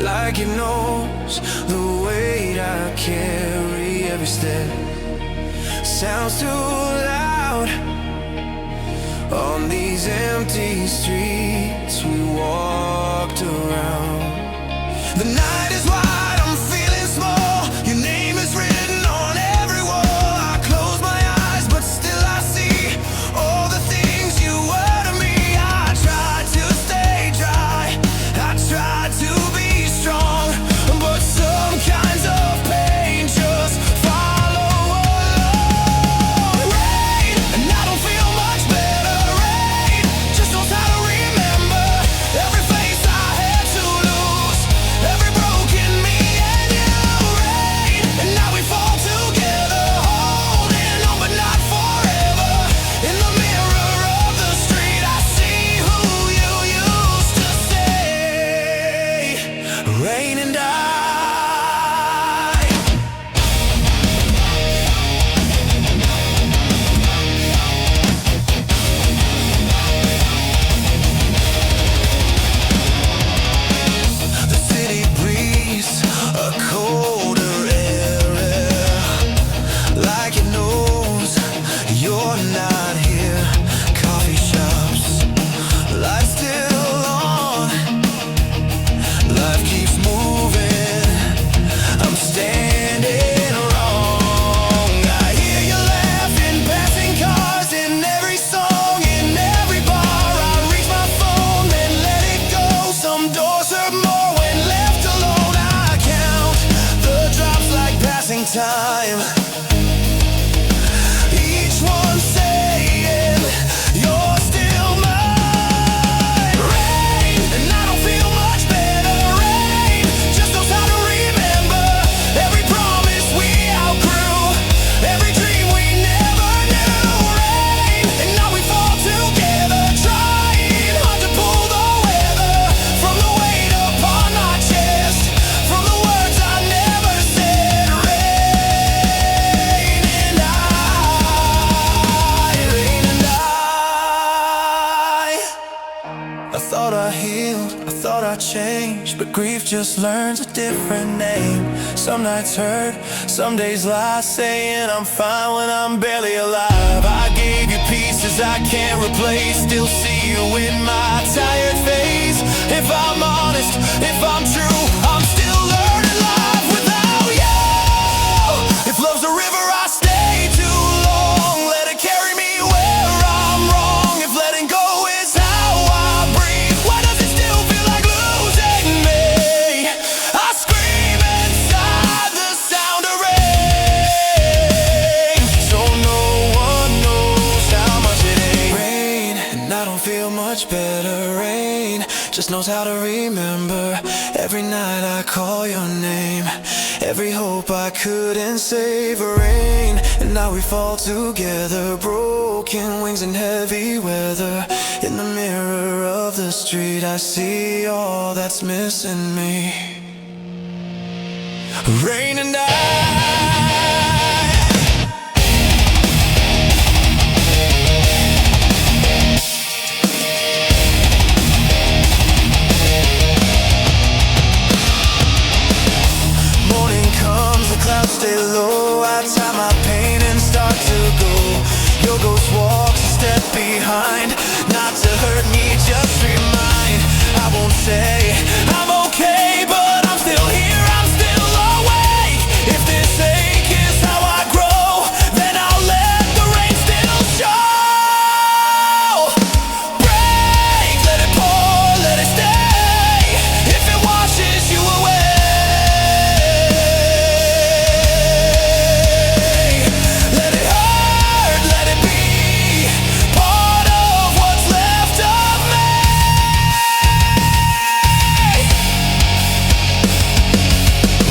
like it knows the weight I carry every step. Sounds too loud on these empty streets we walked around. The night is wide, I'm feeling small. Your name is written on every wall. I close my eyes, but still I see all the things you were to me. I tried to stay dry, I tried to be strong, but some kinds of pain just follow along. Rain, and I don't feel much better. Rain just knows how to remember every face I had to lose, every broken me and you. Rain, and now we fall together, holding on but not forever. In the mirror of the street I see who you used to say. Rain and I. The city breathes a colder air, like it knows you're not here. Coffee shops, lights still on, life keeps moving, I'm standing wrong. I hear you laughing, passing cars in every song, in every bar. I reach my phone, then let it go. Some doors hurt more when left alone. I count the drops like passing time, each one saying you're still mine. Rain, and I don't feel much better. Rain just knows how to remember every promise we outgrew, every dream we never knew. Rain, and now we fall together, trying hard to pull the weather from the weight upon our chest, from the words I never said. Rain and I, rain and I thought I healed, I thought I changed, but grief just learns a different name. Some nights hurt, some days lie, saying I'm fine when I'm barely alive. I gave you pieces I can't replace, still see you in my tired face. If I'm honest, if I'm true, I'm still learning life without you. If love's a river, I stay too long, let it carry me where I'm wrong. If letting go is how I breathe, why does it still feel like losing me? I scream inside the sound of rain, so no one knows how much it ain't. Rain, and I don't feel much better. Rain just knows how to remember every night I call your name, every hope I couldn't save. Rain, and now we fall together, broken wings in heavy weather. In the mirror of the street I see all that's missing me. Rain and I. Morning comes, the clouds stay low. I tie my pain and start to go. Your ghost walks a step behind, not to hurt me, just remind. I won't say I'm okay, but I'm still here, I'm still awake. If this ache is how I grow, then I'll let the rain still show. Break, let it pour, let it stay. If it washes you away, let it hurt, let it be part of what's left of me.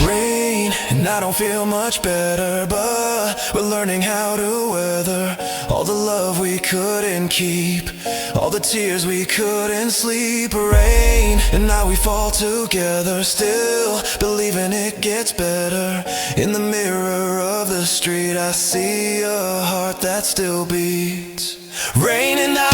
Rain, and I don't feel much better, but we're learning how to weather all the love we couldn't keep, all the tears we couldn't sleep. Rain, and now we fall together, still believing it gets better. In the mirror of the street I see a heart that still beats. Rain and I.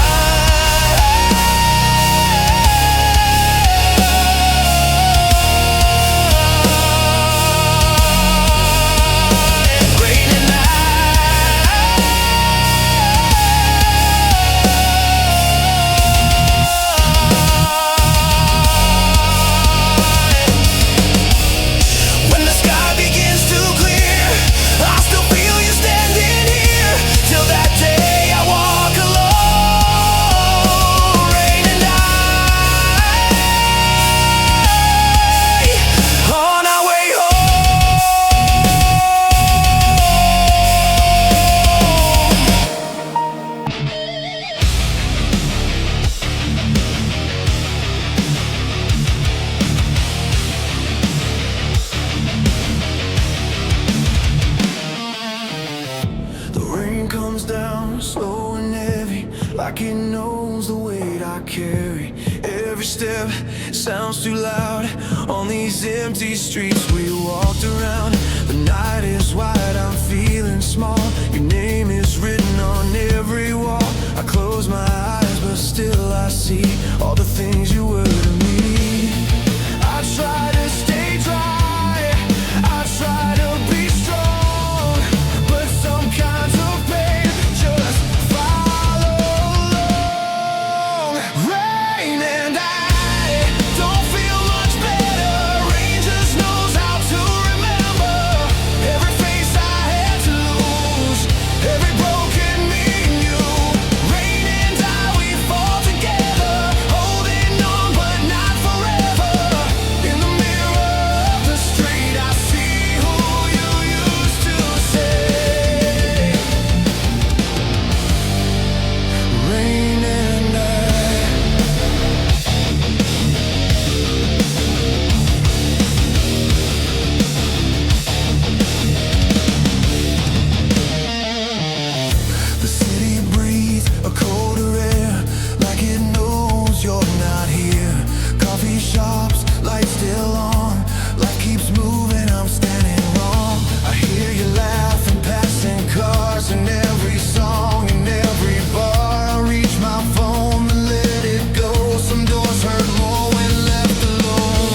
like it knows the weight I carry. Every step sounds too loud on these empty streets we walked around. The night is wide, I'm feeling small. Your name is written on every wall. I close my eyes, but still I see all the things you were to me. I try to stay dry, I try to be strong, but some kinds of pain just follow along. Rain and I don't feel much better. Rain just knows how to remember every face I had to lose, every broken me and you. Rain and I, we fall together, holding on but not forever. In the mirror of the street, I see who you used to say. Rain and the city breathes a colder air, like it knows you're not here. Coffee shops, lights still on, life keeps moving, I'm standing wrong. I hear you laughing, passing cars, in every song, in every bar. I reach my phone and let it go. Some doors hurt more when left alone.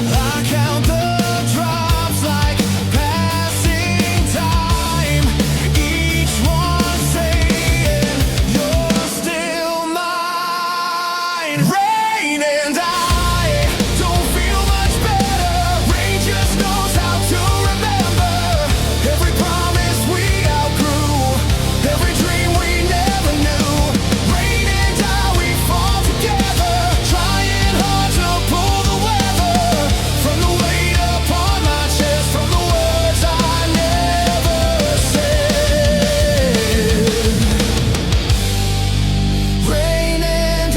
I count the drops like passing time, each one saying you're still mine. Rain and I don't feel much better. Rain just knows how to remember every promise we outgrew, every dream we never knew. Rain and I, we fall together, trying hard to pull the weather from the weight upon my chest, from the words I never said. Rain and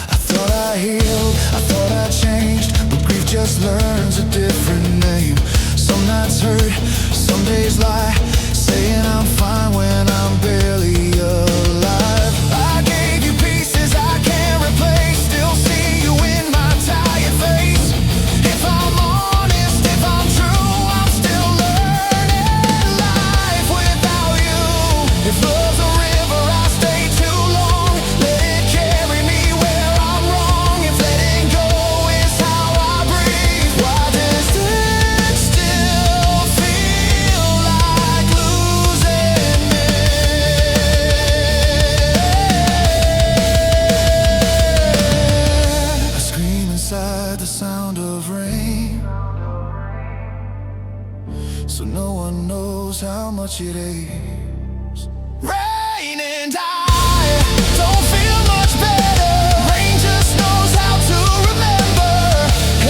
I thought I healed, I thought I changed, but grief just learns a different name. Some nights hurt, some days lie, saying I'm fine when I'm barely alive. I gave you pieces I can't replace, still see you in my tired face. If I'm honest, if I'm true, I'm still learning life without you. If love's a river, I stay too long, let it carry me where I'm wrong. If letting go is how I breathe, why does it still feel like losing me? I scream inside the sound of rain, so no one knows how much it aches. Rain and I don't feel much better. Rain just knows how to remember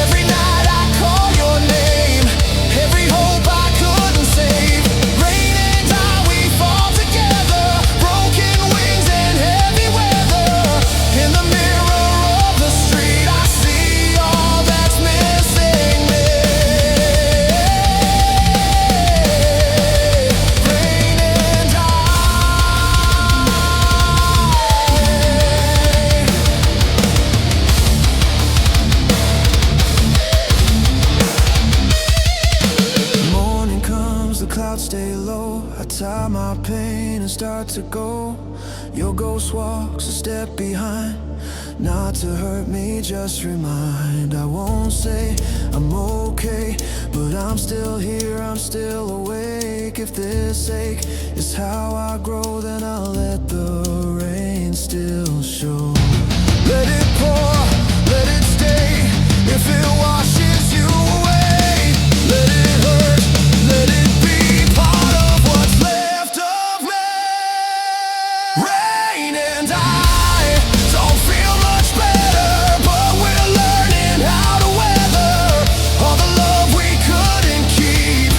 every night I call your name, every hope I couldn't save. Rain and I, we fall together, broken wings and heavy weather. In the mirror of the street, I see all that's missing me. Rain and I. Morning comes, the clouds stay low. I tie my pain and start to go. Your ghost walks a step behind, not to hurt me, just remind. I won't say I'm okay, but I'm still here, I'm still awake. If this ache is how I grow, then I'll let the rain still show. Let it pour, let it stay. If it washes you away, let it hurt, let it be part of what's left of me. Rain and I don't feel much better, but we're learning how to weather all the love we couldn't keep,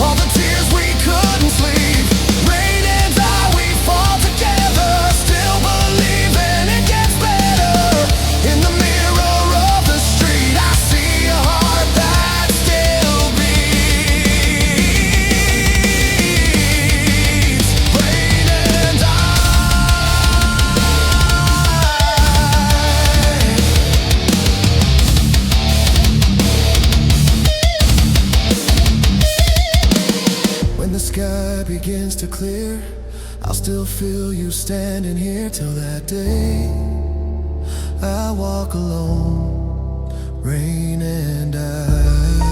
all the tears we couldn't sleep. Rain and I, we fall together, still believing it gets better. In the clear, I'll still feel you standing here till that day. I walk alone, rain and ice.